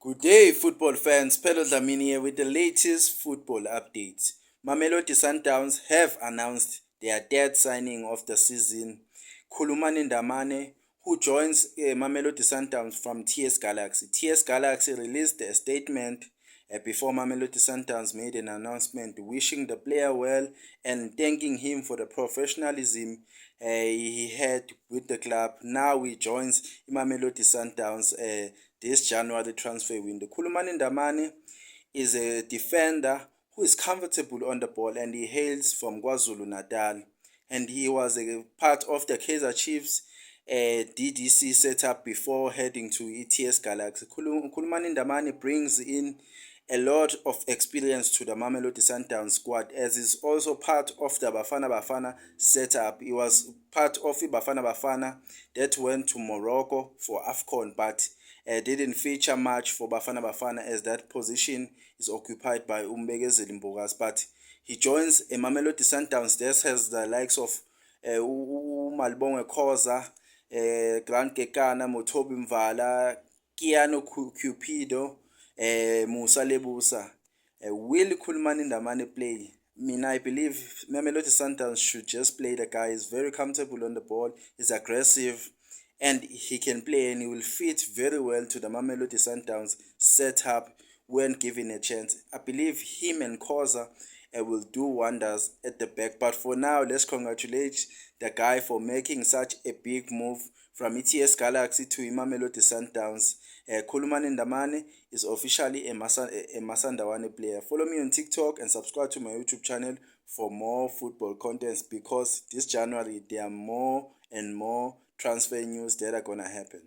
Good day, football fans. Pello Dlamini here with the latest football updates. Mamelodi Sundowns have announced their third signing of the season. Khulumani Ndamane, who joins Mamelodi Sundowns from TS Galaxy. TS Galaxy released a statement before Mamelodi Sundowns made an announcement wishing the player well and thanking him for the professionalism he had with the club. Now he joins Mamelodi Sundowns this January transfer window. Khulumani Ndamane is a defender who is comfortable on the ball and he hails from KwaZulu Natal. And he was a part of the Kaizer Chiefs DDC setup before heading to ETS Galaxy. Khulumani Ndamane brings in a lot of experience to the Mamelodi Sundowns squad, as is also part of the Bafana Bafana setup. He was part of the Bafana Bafana that went to Morocco for AFCON, but didn't feature much for Bafana Bafana as that position is occupied by Umbegezeli Mbogas. But he joins a Mamelodi Sundowns that has the likes of Malibongwe Khoza, Grant Kekana, Motobi Mvala, Kiano Cupido, Musa Lebusa. Will Khulumani Ndamane play? I believe Mamelodi Sundowns should just play the guy. He's very comfortable on the ball. He's aggressive and he can play and he will fit very well to the Mamelodi Sundowns setup when given a chance. I believe him and Khoza will do wonders at the back. But for now, let's congratulate the guy for making such a big move from ETS Galaxy to Mamelodi Sundowns. Khulumani Ndamane is officially a Masandawane player. Follow me on TikTok and subscribe to my YouTube channel for more football contents, because this January there are more and more transfer news that are gonna happen.